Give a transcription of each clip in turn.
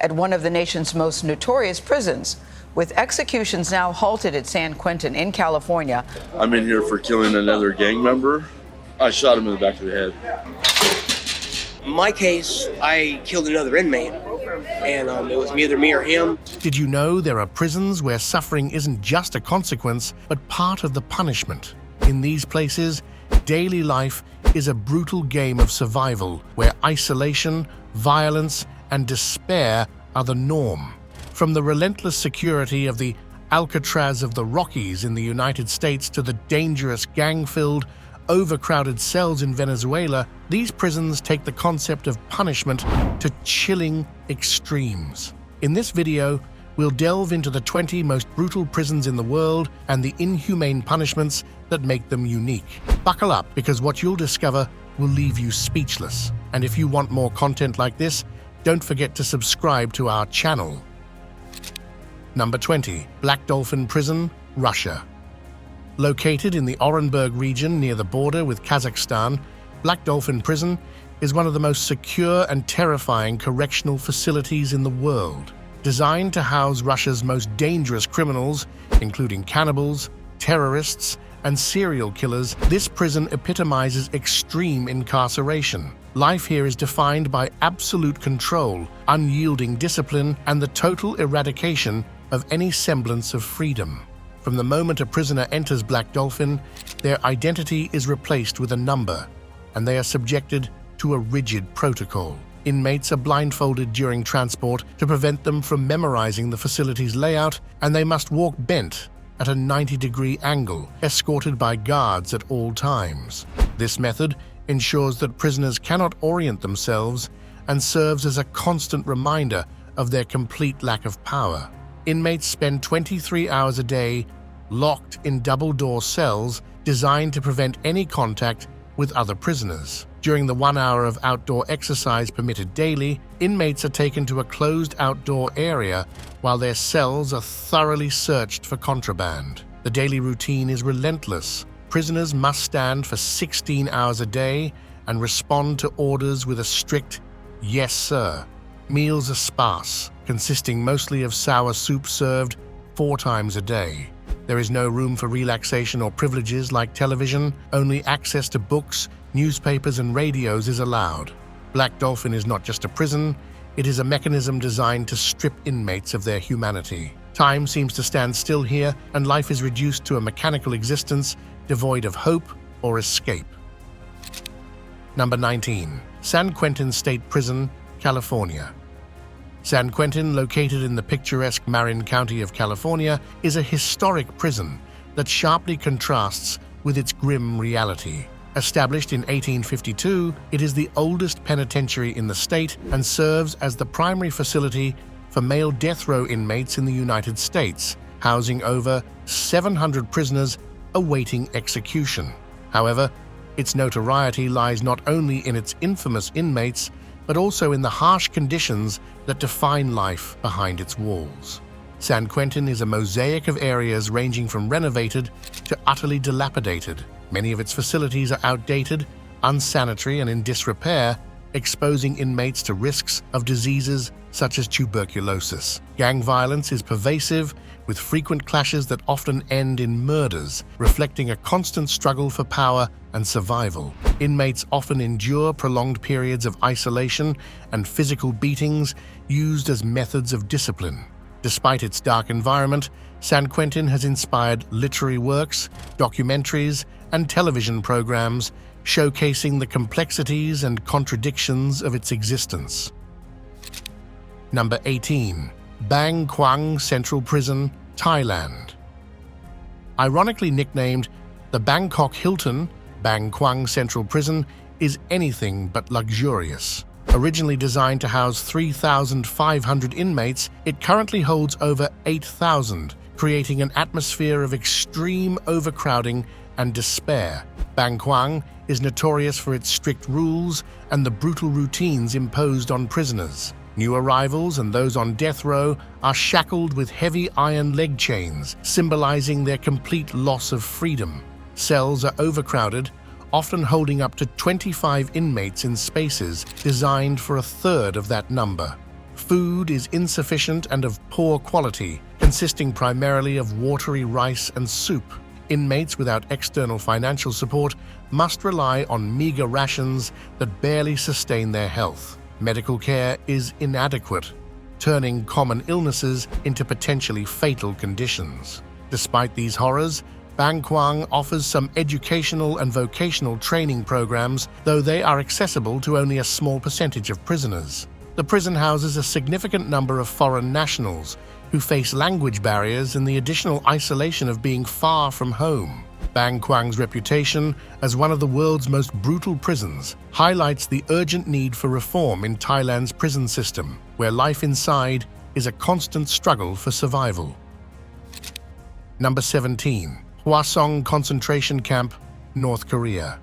at one of the nation's most notorious prisons. With executions now halted at San Quentin in California. I'm in here for killing another gang member. I shot him in the back of the head. In my case, I killed another inmate, and it was either me or him. Did you know there are prisons where suffering isn't just a consequence, but part of the punishment? In these places, daily life is a brutal game of survival where isolation, violence, and despair are the norm. From the relentless security of the Alcatraz of the Rockies in the United States to the dangerous gang-filled, overcrowded cells in Venezuela, these prisons take the concept of punishment to chilling extremes. In this video, we'll delve into the 20 most brutal prisons in the world and the inhumane punishments that make them unique. Buckle up, because what you'll discover will leave you speechless. And if you want more content like this, don't forget to subscribe to our channel. Number 20. Black Dolphin Prison, Russia. Located in the Orenburg region near the border with Kazakhstan, Black Dolphin Prison is one of the most secure and terrifying correctional facilities in the world. Designed to house Russia's most dangerous criminals, including cannibals, terrorists, and serial killers, this prison epitomizes extreme incarceration. Life here is defined by absolute control, unyielding discipline, and the total eradication of any semblance of freedom. From the moment a prisoner enters Black Dolphin, their identity is replaced with a number, and they are subjected to a rigid protocol. Inmates are blindfolded during transport to prevent them from memorizing the facility's layout, and they must walk bent at a 90-degree angle, escorted by guards at all times. This method ensures that prisoners cannot orient themselves and serves as a constant reminder of their complete lack of power. Inmates spend 23 hours a day locked in double-door cells designed to prevent any contact with other prisoners. During the 1 hour of outdoor exercise permitted daily, inmates are taken to a closed outdoor area while their cells are thoroughly searched for contraband. The daily routine is relentless. Prisoners must stand for 16 hours a day and respond to orders with a strict "yes, sir." Meals are sparse, consisting mostly of sour soup served 4 times a day. There is no room for relaxation or privileges like television. Only access to books, newspapers, and radios is allowed. Black Dolphin is not just a prison, it is a mechanism designed to strip inmates of their humanity. Time seems to stand still here, and life is reduced to a mechanical existence devoid of hope or escape. Number 19. San Quentin State Prison, California. San Quentin, located in the picturesque Marin County of California, is a historic prison that sharply contrasts with its grim reality. Established in 1852, it is the oldest penitentiary in the state and serves as the primary facility for male death row inmates in the United States, housing over 700 prisoners awaiting execution. However, its notoriety lies not only in its infamous inmates, but also in the harsh conditions that define life behind its walls. San Quentin is a mosaic of areas ranging from renovated to utterly dilapidated. Many of its facilities are outdated, unsanitary, and in disrepair, exposing inmates to risks of diseases such as tuberculosis. Gang violence is pervasive, with frequent clashes that often end in murders, reflecting a constant struggle for power and survival. Inmates often endure prolonged periods of isolation and physical beatings used as methods of discipline. Despite its dark environment, San Quentin has inspired literary works, documentaries, and television programs showcasing the complexities and contradictions of its existence. Number 18. Bang Kwang Central Prison, Thailand. Ironically nicknamed the Bangkok Hilton, Bang Kwang Central Prison is anything but luxurious. Originally designed to house 3,500 inmates, it currently holds over 8,000, creating an atmosphere of extreme overcrowding and despair. Bang Kwang is notorious for its strict rules and the brutal routines imposed on prisoners. New arrivals and those on death row are shackled with heavy iron leg chains, symbolizing their complete loss of freedom. Cells are overcrowded, often holding up to 25 inmates in spaces designed for a third of that number. Food is insufficient and of poor quality, consisting primarily of watery rice and soup. Inmates without external financial support must rely on meager rations that barely sustain their health. Medical care is inadequate, turning common illnesses into potentially fatal conditions. Despite these horrors, Kwang offers some educational and vocational training programs, though they are accessible to only a small percentage of prisoners. The prison houses a significant number of foreign nationals who face language barriers and the additional isolation of being far from home. Kwang's reputation as one of the world's most brutal prisons highlights the urgent need for reform in Thailand's prison system, where life inside is a constant struggle for survival. Number 17. Hwasong Concentration Camp, North Korea.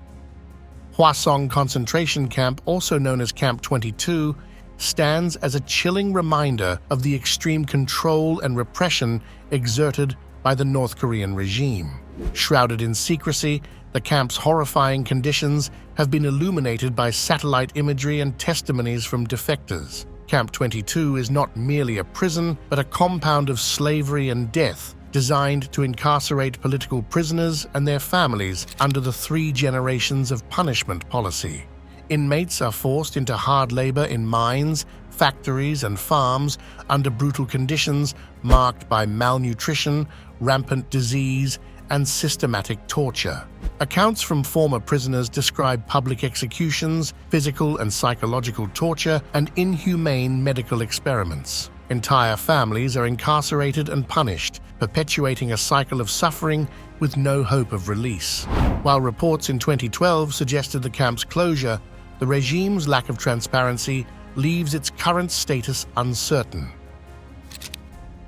Hwasong Concentration Camp, also known as Camp 22, stands as a chilling reminder of the extreme control and repression exerted by the North Korean regime. Shrouded in secrecy, the camp's horrifying conditions have been illuminated by satellite imagery and testimonies from defectors. Camp 22 is not merely a prison, but a compound of slavery and death, designed to incarcerate political prisoners and their families under the 3 generations of punishment policy. Inmates are forced into hard labor in mines, factories, and farms under brutal conditions marked by malnutrition, rampant disease, and systematic torture. Accounts from former prisoners describe public executions, physical and psychological torture, and inhumane medical experiments. Entire families are incarcerated and punished, perpetuating a cycle of suffering with no hope of release. While reports in 2012 suggested the camp's closure, the regime's lack of transparency leaves its current status uncertain.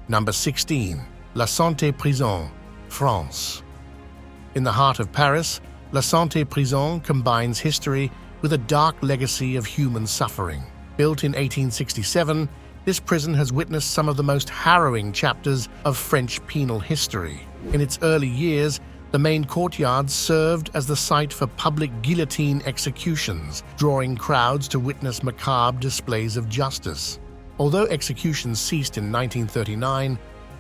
Number 16. La Sante Prison, France. In the heart of Paris, La Sante Prison combines history with a dark legacy of human suffering. Built in 1867, this prison has witnessed some of the most harrowing chapters of French penal history. In its early years, the main courtyard served as the site for public guillotine executions, drawing crowds to witness macabre displays of justice. Although executions ceased in 1939,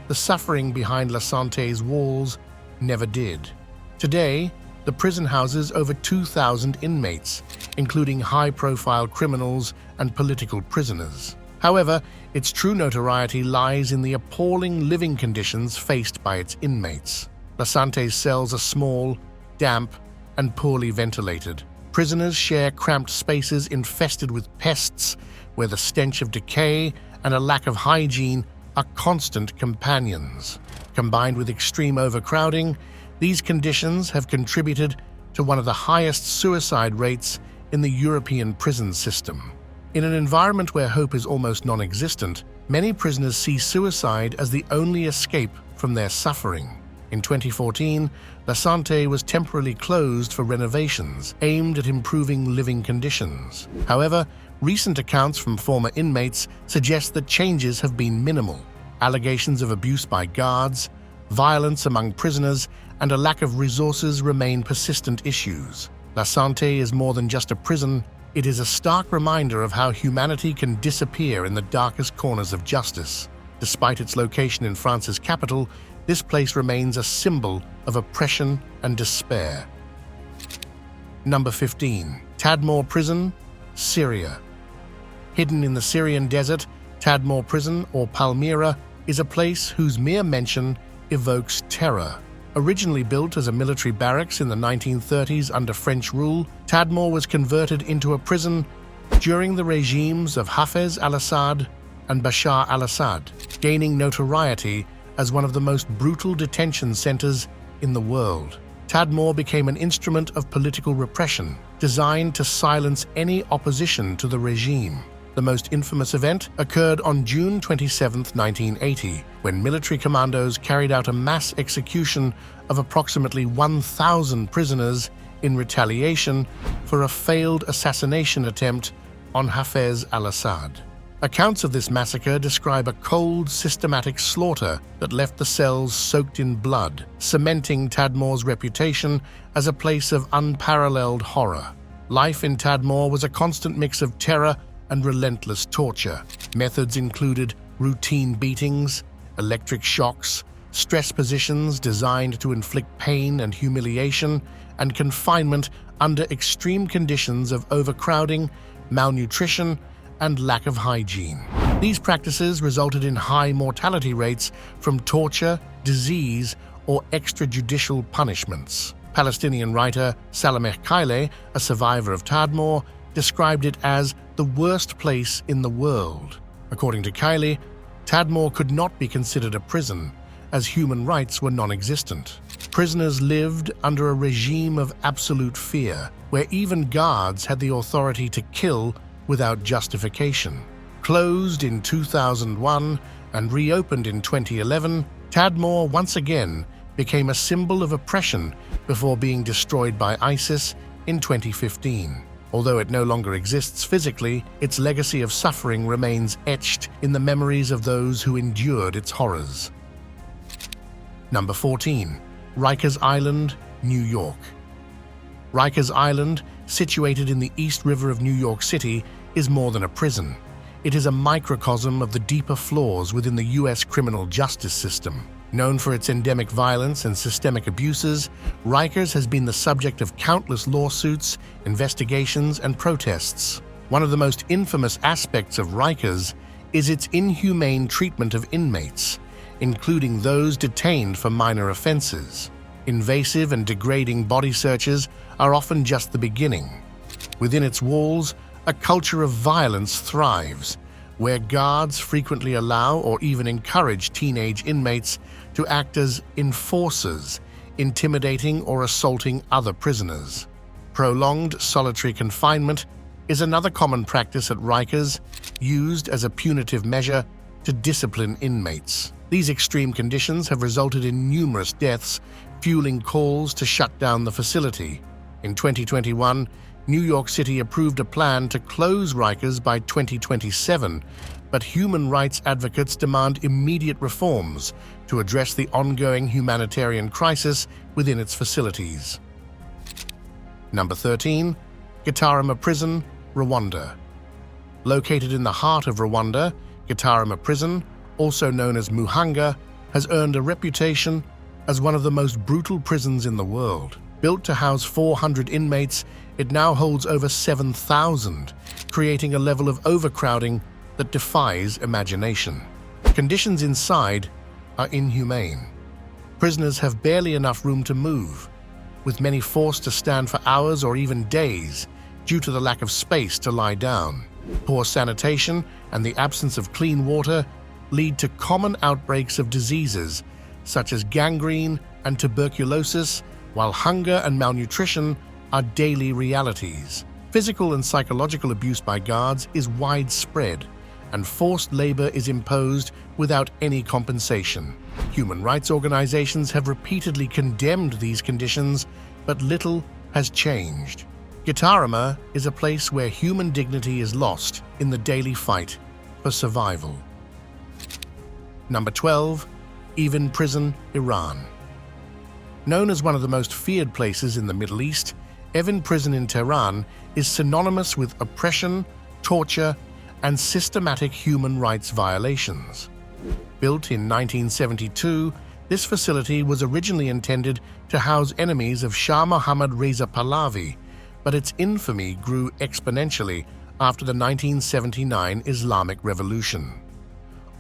the suffering behind La Sante's walls never did. Today, the prison houses over 2,000 inmates, including high-profile criminals and political prisoners. However, its true notoriety lies in the appalling living conditions faced by its inmates. La Sante's cells are small, damp, and poorly ventilated. Prisoners share cramped spaces infested with pests, where the stench of decay and a lack of hygiene are constant companions. Combined with extreme overcrowding, these conditions have contributed to one of the highest suicide rates in the European prison system. In an environment where hope is almost non-existent, many prisoners see suicide as the only escape from their suffering. In 2014, La Sante was temporarily closed for renovations aimed at improving living conditions. However, recent accounts from former inmates suggest that changes have been minimal. Allegations of abuse by guards, violence among prisoners, and a lack of resources remain persistent issues. La Sante is more than just a prison. It is a stark reminder of how humanity can disappear in the darkest corners of justice. Despite its location in France's capital, this place remains a symbol of oppression and despair. Number 15. Tadmor Prison, Syria. Hidden in the Syrian desert, Tadmor Prison, or Palmyra, is a place whose mere mention evokes terror. Originally built as a military barracks in the 1930s under French rule, Tadmor was converted into a prison during the regimes of Hafez al-Assad and Bashar al-Assad, gaining notoriety as one of the most brutal detention centers in the world. Tadmor became an instrument of political repression, designed to silence any opposition to the regime. The most infamous event occurred on June 27, 1980, when military commandos carried out a mass execution of approximately 1,000 prisoners in retaliation for a failed assassination attempt on Hafez al-Assad. Accounts of this massacre describe a cold, systematic slaughter that left the cells soaked in blood, cementing Tadmor's reputation as a place of unparalleled horror. Life in Tadmor was a constant mix of terror, and relentless torture. Methods included routine beatings, electric shocks, stress positions designed to inflict pain and humiliation, and confinement under extreme conditions of overcrowding, malnutrition, and lack of hygiene. These practices resulted in high mortality rates from torture, disease, or extrajudicial punishments. Palestinian writer Salameh Kaile, a survivor of Tadmor, described it as the worst place in the world. According to Kaile, Tadmor could not be considered a prison, as human rights were non-existent. Prisoners lived under a regime of absolute fear, where even guards had the authority to kill without justification. Closed in 2001 and reopened in 2011, Tadmor once again became a symbol of oppression before being destroyed by ISIS in 2015. Although it no longer exists physically, its legacy of suffering remains etched in the memories of those who endured its horrors. Number 14. Rikers Island, New York. Rikers Island, situated in the East River of New York City, is more than a prison. It is a microcosm of the deeper flaws within the U.S. criminal justice system. Known for its endemic violence and systemic abuses, Rikers has been the subject of countless lawsuits, investigations, and protests. One of the most infamous aspects of Rikers is its inhumane treatment of inmates, including those detained for minor offenses. Invasive and degrading body searches are often just the beginning. Within its walls, a culture of violence thrives, where guards frequently allow or even encourage teenage inmates to act as enforcers, intimidating or assaulting other prisoners. Prolonged solitary confinement is another common practice at Rikers, used as a punitive measure to discipline inmates. These extreme conditions have resulted in numerous deaths, fueling calls to shut down the facility. In 2021, New York City approved a plan to close Rikers by 2027, but human rights advocates demand immediate reforms to address the ongoing humanitarian crisis within its facilities. Number 13. Gitarama Prison, Rwanda. Located in the heart of Rwanda, Gitarama Prison, also known as Muhanga, has earned a reputation as one of the most brutal prisons in the world. Built to house 400 inmates, it now holds over 7,000, creating a level of overcrowding that defies imagination. Conditions inside are inhumane. Prisoners have barely enough room to move, with many forced to stand for hours or even days due to the lack of space to lie down. Poor sanitation and the absence of clean water lead to common outbreaks of diseases such as gangrene and tuberculosis, while hunger and malnutrition are daily realities. Physical and psychological abuse by guards is widespread, and forced labor is imposed without any compensation. Human rights organizations have repeatedly condemned these conditions, but little has changed. Gitarama is a place where human dignity is lost in the daily fight for survival. Number 12. Evin Prison, Iran. Known as one of the most feared places in the Middle East, Evin Prison in Tehran is synonymous with oppression, torture, and systematic human rights violations. Built in 1972, this facility was originally intended to house enemies of Shah Mohammad Reza Pahlavi, but its infamy grew exponentially after the 1979 Islamic Revolution.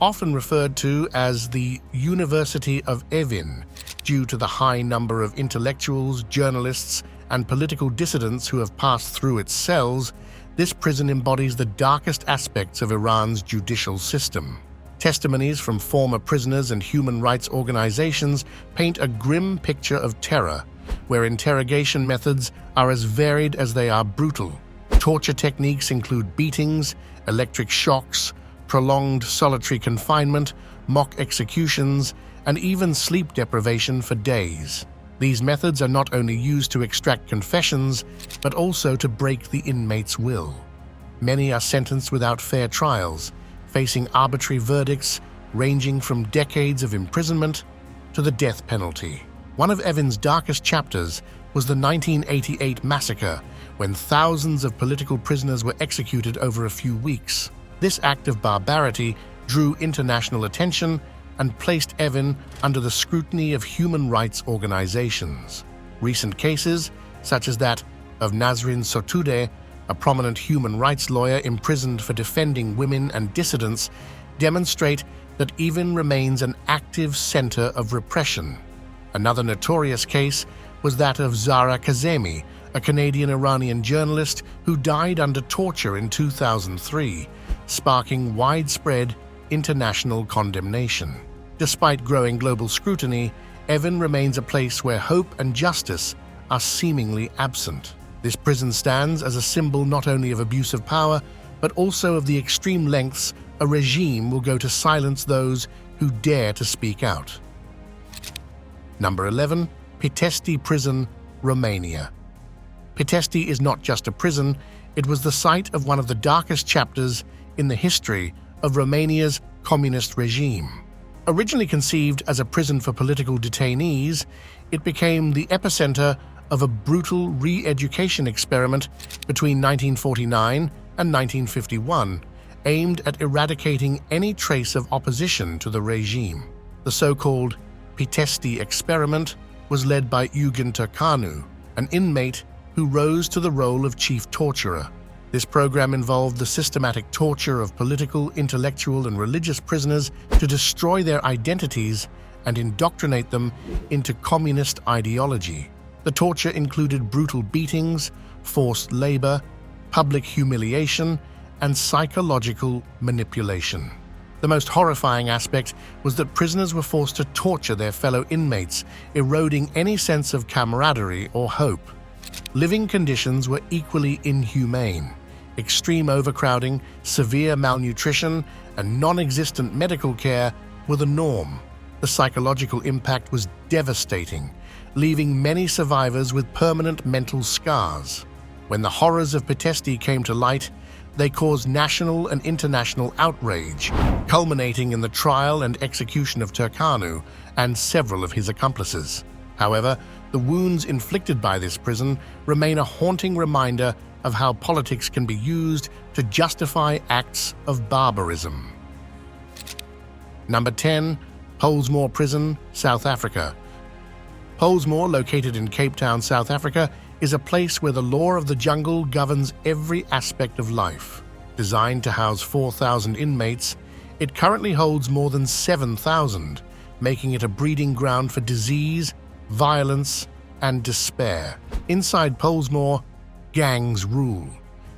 Often referred to as the University of Evin, due to the high number of intellectuals, journalists, and political dissidents who have passed through its cells, this prison embodies the darkest aspects of Iran's judicial system. Testimonies from former prisoners and human rights organizations paint a grim picture of terror, where interrogation methods are as varied as they are brutal. Torture techniques include beatings, electric shocks, prolonged solitary confinement, mock executions, and even sleep deprivation for days. These methods are not only used to extract confessions, but also to break the inmate's will. Many are sentenced without fair trials, facing arbitrary verdicts ranging from decades of imprisonment to the death penalty. One of Evin's darkest chapters was the 1988 massacre, when thousands of political prisoners were executed over a few weeks. This act of barbarity drew international attention and placed Evin under the scrutiny of human rights organizations. Recent cases, such as that of Nazrin Sotoudeh, a prominent human rights lawyer imprisoned for defending women and dissidents, demonstrate that Evin remains an active center of repression. Another notorious case was that of Zara Kazemi, a Canadian-Iranian journalist who died under torture in 2003, sparking widespread international condemnation. Despite growing global scrutiny, Evin remains a place where hope and justice are seemingly absent. This prison stands as a symbol not only of abuse of power, but also of the extreme lengths a regime will go to silence those who dare to speak out. Number 11. Pitești Prison, Romania. Pitești is not just a prison, it was the site of one of the darkest chapters in the history of Romania's communist regime. Originally conceived as a prison for political detainees, it became the epicenter of a brutal re-education experiment between 1949 and 1951, aimed at eradicating any trace of opposition to the regime. The so-called Pitești experiment was led by Eugen Turcanu, an inmate who rose to the role of chief torturer. This program involved the systematic torture of political, intellectual, and religious prisoners to destroy their identities and indoctrinate them into communist ideology. The torture included brutal beatings, forced labor, public humiliation, and psychological manipulation. The most horrifying aspect was that prisoners were forced to torture their fellow inmates, eroding any sense of camaraderie or hope. Living conditions were equally inhumane. Extreme overcrowding, severe malnutrition, and non-existent medical care were the norm. The psychological impact was devastating, leaving many survivors with permanent mental scars. When the horrors of Pitești came to light, they caused national and international outrage, culminating in the trial and execution of Turcanu and several of his accomplices. However, the wounds inflicted by this prison remain a haunting reminder of how politics can be used to justify acts of barbarism. Number 10. Pollsmoor Prison, South Africa. Pollsmoor, located in Cape Town, South Africa, is a place where the law of the jungle governs every aspect of life. Designed to house 4,000 inmates, it currently holds more than 7,000, making it a breeding ground for disease, violence, and despair. Inside Pollsmoor, gangs rule.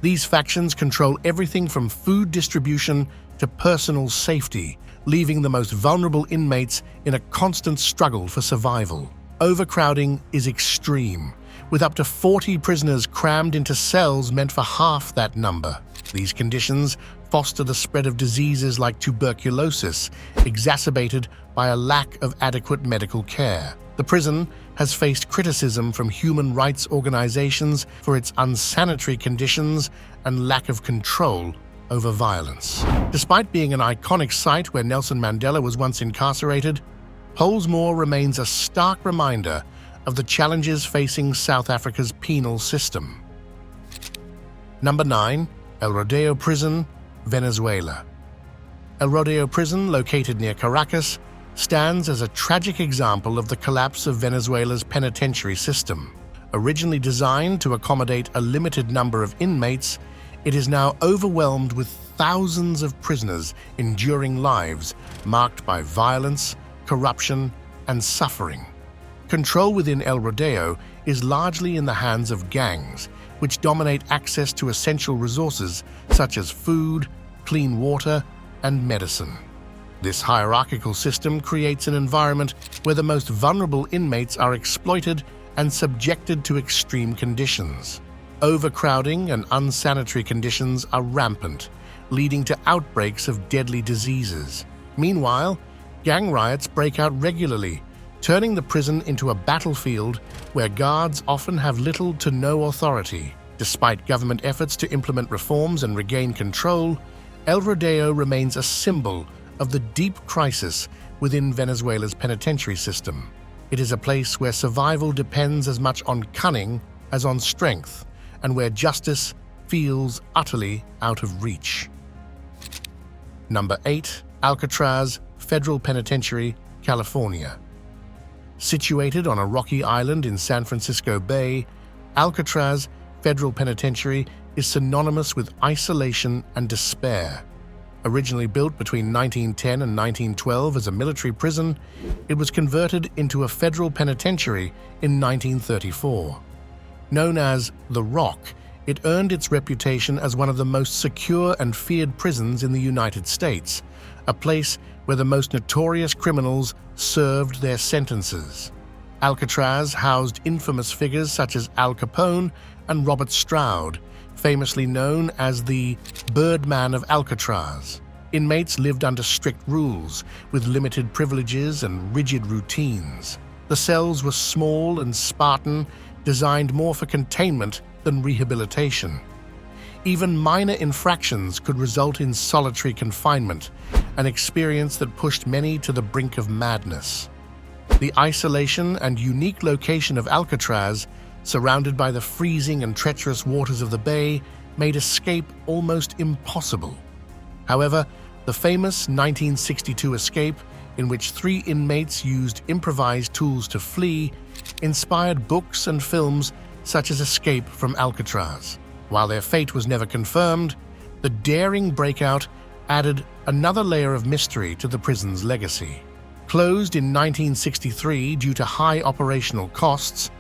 These factions control everything from food distribution to personal safety, leaving the most vulnerable inmates in a constant struggle for survival. Overcrowding is extreme, with up to 40 prisoners crammed into cells meant for half that number. These conditions foster the spread of diseases like tuberculosis, exacerbated by a lack of adequate medical care. The prison has faced criticism from human rights organizations for its unsanitary conditions and lack of control over violence. Despite being an iconic site where Nelson Mandela was once incarcerated, Pollsmoor remains a stark reminder of the challenges facing South Africa's penal system. Number 9. El Rodeo Prison, Venezuela. El Rodeo Prison, located near Caracas, stands as a tragic example of the collapse of Venezuela's penitentiary system. Originally designed to accommodate a limited number of inmates, it is now overwhelmed with thousands of prisoners enduring lives marked by violence, corruption, and suffering. Control within El Rodeo is largely in the hands of gangs, which dominate access to essential resources such as food, clean water, and medicine. This hierarchical system creates an environment where the most vulnerable inmates are exploited and subjected to extreme conditions. Overcrowding and unsanitary conditions are rampant, leading to outbreaks of deadly diseases. Meanwhile, gang riots break out regularly, turning the prison into a battlefield where guards often have little to no authority. Despite government efforts to implement reforms and regain control, El Rodeo remains a symbol of the deep crisis within Venezuela's penitentiary system. It is a place where survival depends as much on cunning as on strength, and where justice feels utterly out of reach. Number 8. Alcatraz Federal Penitentiary, California. Situated on a rocky island in San Francisco Bay, Alcatraz Federal Penitentiary is synonymous with isolation and despair. Originally built between 1910 and 1912 as a military prison, it was converted into a federal penitentiary in 1934. Known as The Rock, it earned its reputation as one of the most secure and feared prisons in the United States, a place where the most notorious criminals served their sentences. Alcatraz housed infamous figures such as Al Capone and Robert Stroud, famously known as the Birdman of Alcatraz. Inmates lived under strict rules, with limited privileges and rigid routines. The cells were small and Spartan, designed more for containment than rehabilitation. Even minor infractions could result in solitary confinement, an experience that pushed many to the brink of madness. The isolation and unique location of Alcatraz, surrounded by the freezing and treacherous waters of the bay, made escape almost impossible. However, the famous 1962 escape, in which 3 inmates used improvised tools to flee, inspired books and films such as Escape from Alcatraz. While their fate was never confirmed, the daring breakout added another layer of mystery to the prison's legacy. Closed in 1963 due to high operational costs,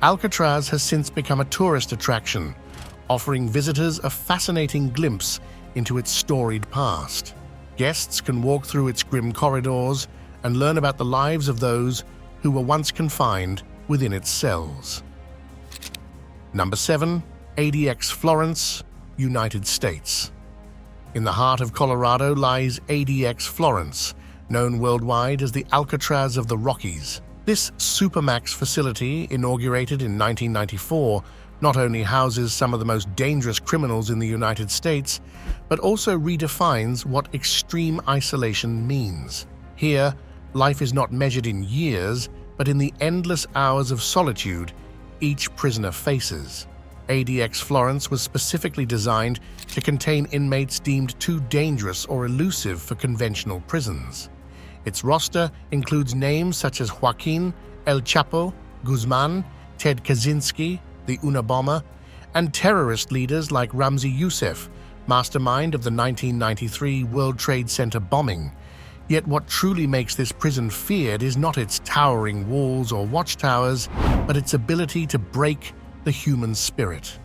Alcatraz has since become a tourist attraction, offering visitors a fascinating glimpse into its storied past. Guests can walk through its grim corridors and learn about the lives of those who were once confined within its cells. Number 7. ADX Florence, United States. In the heart of Colorado lies ADX Florence, known worldwide as the Alcatraz of the Rockies. This supermax facility, inaugurated in 1994, not only houses some of the most dangerous criminals in the United States, but also redefines what extreme isolation means. Here, life is not measured in years, but in the endless hours of solitude each prisoner faces. ADX Florence was specifically designed to contain inmates deemed too dangerous or elusive for conventional prisons. Its roster includes names such as Joaquin, El Chapo, Guzman, Ted Kaczynski, the Unabomber, and terrorist leaders like Ramzi Youssef, mastermind of the 1993 World Trade Center bombing. Yet what truly makes this prison feared is not its towering walls or watchtowers, but its ability to break the human spirit.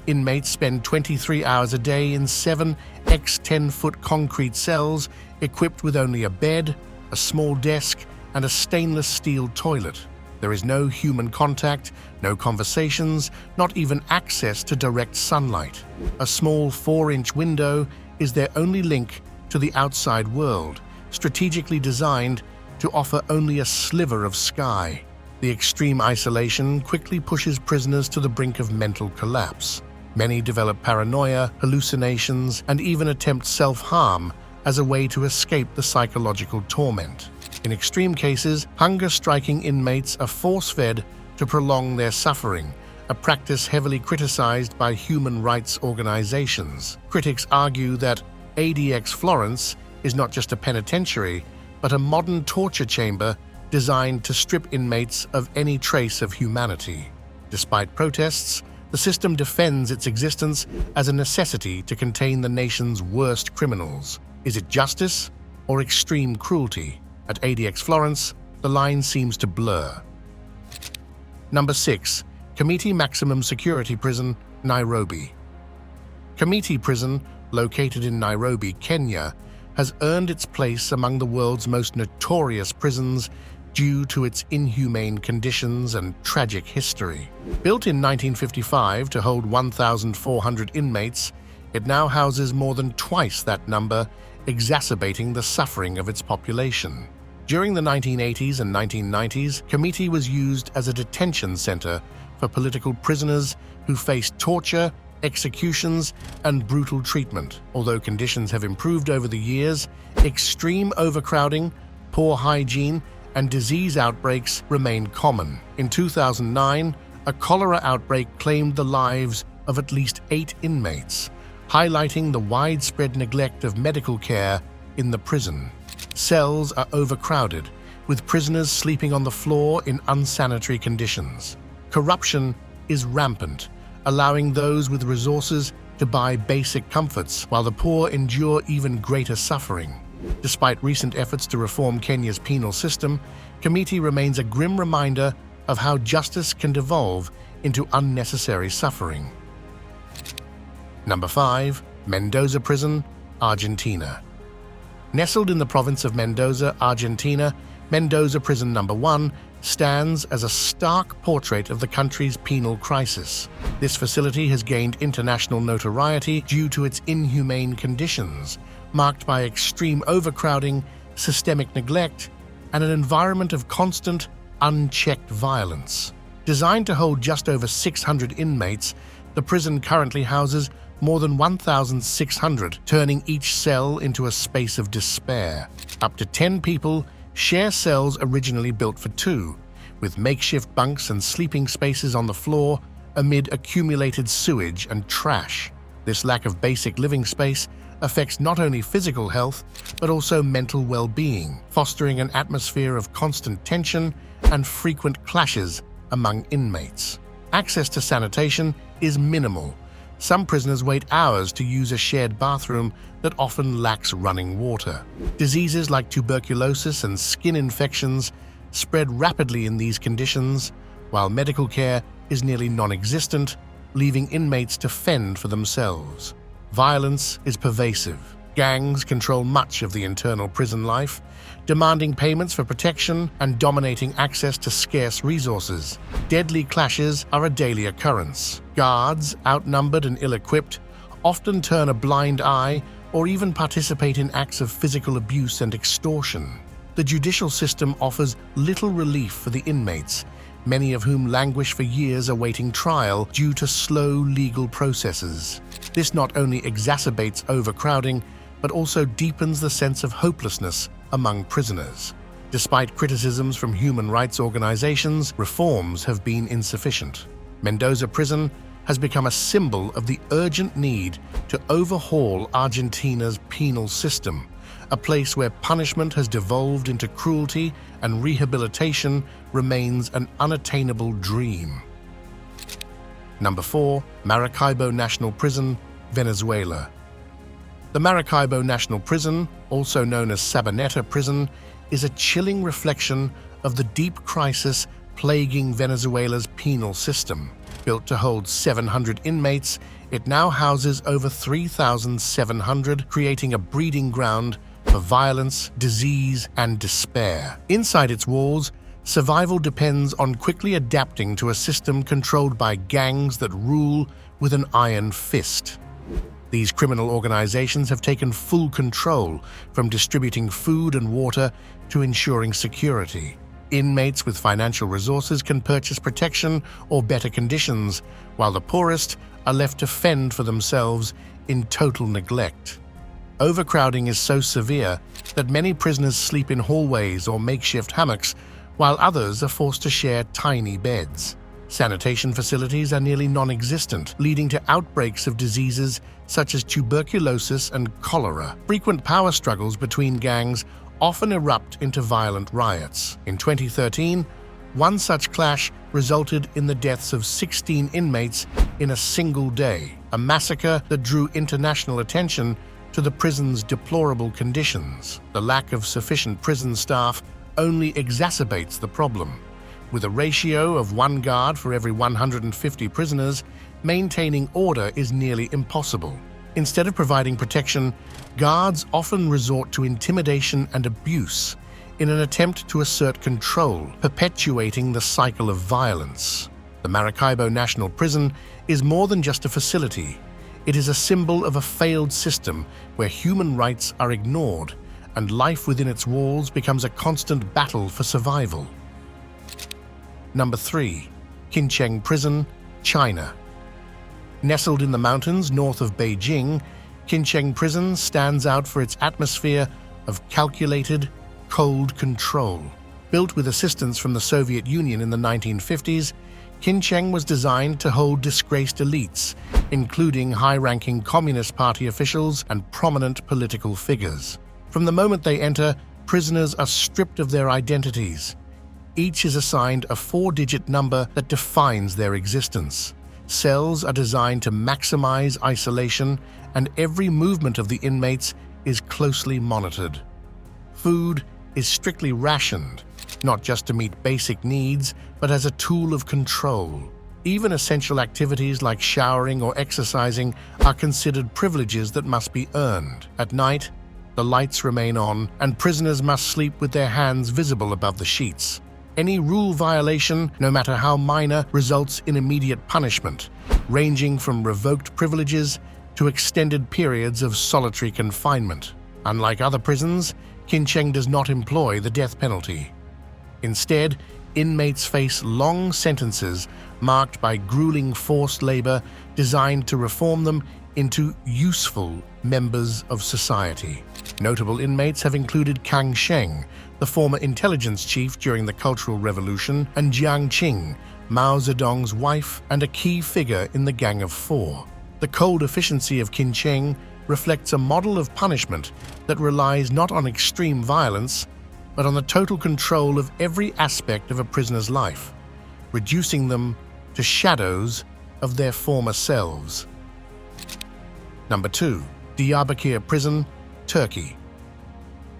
Inmates spend 23 hours a day in 7 10-foot concrete cells equipped with only a bed, a small desk, and a stainless steel toilet. There is no human contact, no conversations, not even access to direct sunlight. A small 4-inch window is their only link to the outside world, strategically designed to offer only a sliver of sky. The extreme isolation quickly pushes prisoners to the brink of mental collapse. Many develop paranoia, hallucinations, and even attempt self-harm as a way to escape the psychological torment. In extreme cases, hunger-striking inmates are force-fed to prolong their suffering, a practice heavily criticized by human rights organizations. Critics argue that ADX Florence is not just a penitentiary, but a modern torture chamber designed to strip inmates of any trace of humanity. Despite protests, the system defends its existence as a necessity to contain the nation's worst criminals. Is it justice or extreme cruelty? At ADX Florence, the line seems to blur. Number 6. Kamiti Maximum Security Prison, Nairobi. Kamiti Prison, located in Nairobi, Kenya, has earned its place among the world's most notorious prisons due to its inhumane conditions and tragic history. Built in 1955 to hold 1,400 inmates, it now houses more than twice that number, exacerbating the suffering of its population. During the 1980s and 1990s, Kamiti was used as a detention center for political prisoners who faced torture, executions, and brutal treatment. Although conditions have improved over the years, extreme overcrowding, poor hygiene, and disease outbreaks remain common. In 2009, a cholera outbreak claimed the lives of at least 8 inmates, highlighting the widespread neglect of medical care in the prison. Cells are overcrowded, with prisoners sleeping on the floor in unsanitary conditions. Corruption is rampant, allowing those with resources to buy basic comforts, while the poor endure even greater suffering. Despite recent efforts to reform Kenya's penal system, Kamiti remains a grim reminder of how justice can devolve into unnecessary suffering. Number 5. Mendoza Prison, Argentina. Nestled in the province of Mendoza, Argentina, Mendoza Prison No. 1 stands as a stark portrait of the country's penal crisis. This facility has gained international notoriety due to its inhumane conditions, marked by extreme overcrowding, systemic neglect, and an environment of constant, unchecked violence. Designed to hold just over 600 inmates, the prison currently houses more than 1,600, turning each cell into a space of despair. Up to 10 people share cells originally built for 2, with makeshift bunks and sleeping spaces on the floor amid accumulated sewage and trash. This lack of basic living space affects not only physical health, but also mental well-being, fostering an atmosphere of constant tension and frequent clashes among inmates. Access to sanitation is minimal. Some prisoners wait hours to use a shared bathroom that often lacks running water. Diseases like tuberculosis and skin infections spread rapidly in these conditions, while medical care is nearly non-existent, leaving inmates to fend for themselves. Violence is pervasive. Gangs control much of the internal prison life, demanding payments for protection and dominating access to scarce resources. Deadly clashes are a daily occurrence. Guards, outnumbered and ill-equipped, often turn a blind eye or even participate in acts of physical abuse and extortion. The judicial system offers little relief for the inmates, many of whom languish for years awaiting trial due to slow legal processes. This not only exacerbates overcrowding, but also deepens the sense of hopelessness among prisoners. Despite criticisms from human rights organizations, reforms have been insufficient. Mendoza Prison has become a symbol of the urgent need to overhaul Argentina's penal system, a place where punishment has devolved into cruelty and rehabilitation remains an unattainable dream. Number 4. Maracaibo National Prison, Venezuela. The Maracaibo National Prison, also known as Sabaneta Prison, is a chilling reflection of the deep crisis plaguing Venezuela's penal system. Built to hold 700 inmates, it now houses over 3,700, creating a breeding ground for violence, disease, and despair. Inside its walls, survival depends on quickly adapting to a system controlled by gangs that rule with an iron fist. These criminal organizations have taken full control, from distributing food and water to ensuring security. Inmates with financial resources can purchase protection or better conditions, while the poorest are left to fend for themselves in total neglect. Overcrowding is so severe that many prisoners sleep in hallways or makeshift hammocks, while others are forced to share tiny beds. Sanitation facilities are nearly non-existent, leading to outbreaks of diseases such as tuberculosis and cholera. Frequent power struggles between gangs often erupt into violent riots. In 2013, one such clash resulted in the deaths of 16 inmates in a single day, a massacre that drew international attention to the prison's deplorable conditions. The lack of sufficient prison staff only exacerbates the problem. With a ratio of 1 guard for every 150 prisoners, maintaining order is nearly impossible. Instead of providing protection, guards often resort to intimidation and abuse in an attempt to assert control, perpetuating the cycle of violence. The Maracaibo National Prison is more than just a facility. It is a symbol of a failed system where human rights are ignored and life within its walls becomes a constant battle for survival. Number 3. Qincheng Prison, China. Nestled in the mountains north of Beijing, Qincheng Prison stands out for its atmosphere of calculated, cold control. Built with assistance from the Soviet Union in the 1950s, Qincheng was designed to hold disgraced elites, including high-ranking Communist Party officials and prominent political figures. From the moment they enter, prisoners are stripped of their identities. Each is assigned a 4-digit number that defines their existence. Cells are designed to maximize isolation, and every movement of the inmates is closely monitored. Food is strictly rationed, not just to meet basic needs, but as a tool of control. Even essential activities like showering or exercising are considered privileges that must be earned. At night, the lights remain on, and prisoners must sleep with their hands visible above the sheets. Any rule violation, no matter how minor, results in immediate punishment, ranging from revoked privileges to extended periods of solitary confinement. Unlike other prisons, Qincheng does not employ the death penalty. Instead, inmates face long sentences marked by grueling forced labor designed to reform them into useful members of society. Notable inmates have included Kang Sheng, the former intelligence chief during the Cultural Revolution, and Jiang Qing, Mao Zedong's wife and a key figure in the Gang of Four. The cold efficiency of Qincheng reflects a model of punishment that relies not on extreme violence, but on the total control of every aspect of a prisoner's life, reducing them to shadows of their former selves. Number 2. Diyarbakır Prison, Turkey.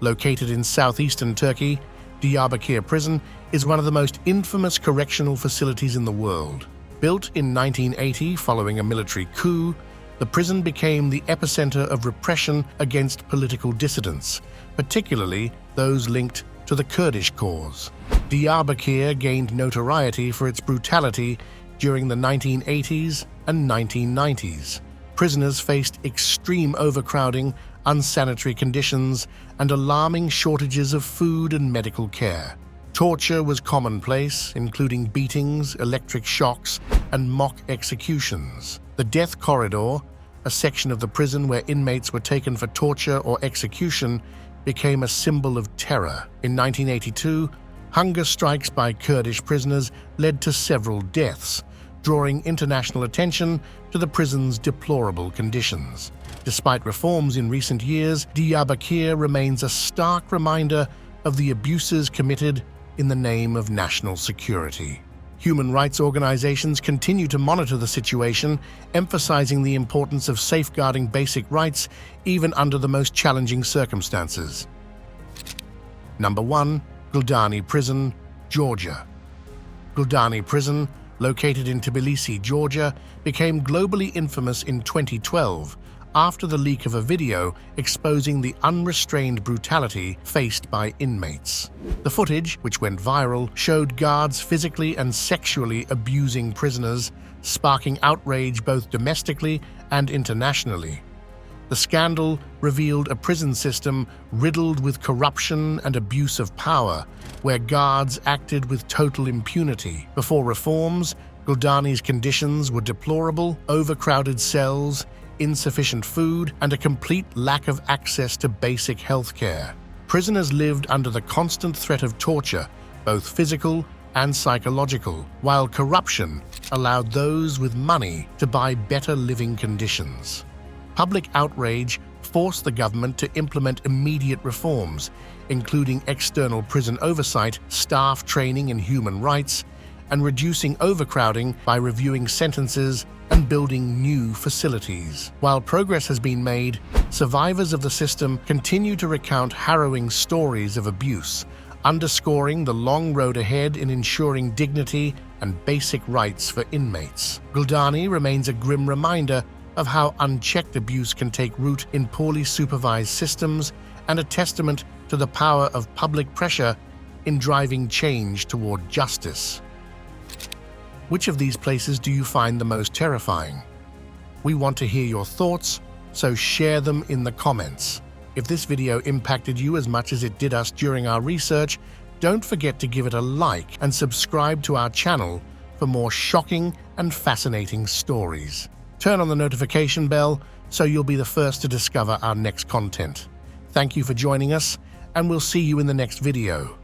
Located in southeastern Turkey, Diyarbakır Prison is one of the most infamous correctional facilities in the world. Built in 1980 following a military coup, the prison became the epicenter of repression against political dissidents, particularly those linked to the Kurdish cause. Diyarbakır gained notoriety for its brutality during the 1980s and 1990s. Prisoners faced extreme overcrowding, unsanitary conditions, and alarming shortages of food and medical care. Torture was commonplace, including beatings, electric shocks, and mock executions. The death corridor, a section of the prison where inmates were taken for torture or execution, became a symbol of terror. In 1982, hunger strikes by Kurdish prisoners led to several deaths, drawing international attention to the prison's deplorable conditions. Despite reforms in recent years, Diyarbakır remains a stark reminder of the abuses committed in the name of national security. Human rights organizations continue to monitor the situation, emphasizing the importance of safeguarding basic rights even under the most challenging circumstances. Number 1. Gldani Prison, Georgia. Gldani Prison, located in Tbilisi, Georgia, became globally infamous in 2012 after the leak of a video exposing the unrestrained brutality faced by inmates. The footage, which went viral, showed guards physically and sexually abusing prisoners, sparking outrage both domestically and internationally. The scandal revealed a prison system riddled with corruption and abuse of power, where guards acted with total impunity. Before reforms, Gldani's conditions were deplorable: overcrowded cells, insufficient food, and a complete lack of access to basic health care. Prisoners lived under the constant threat of torture, both physical and psychological, while corruption allowed those with money to buy better living conditions. Public outrage forced the government to implement immediate reforms, including external prison oversight, staff training in human rights, and reducing overcrowding by reviewing sentences and building new facilities. While progress has been made, survivors of the system continue to recount harrowing stories of abuse, underscoring the long road ahead in ensuring dignity and basic rights for inmates. Gldani remains a grim reminder of how unchecked abuse can take root in poorly supervised systems, and a testament to the power of public pressure in driving change toward justice. Which of these places do you find the most terrifying? We want to hear your thoughts, so share them in the comments. If this video impacted you as much as it did us during our research, don't forget to give it a like and subscribe to our channel for more shocking and fascinating stories. Turn on the notification bell so you'll be the first to discover our next content. Thank you for joining us, and we'll see you in the next video.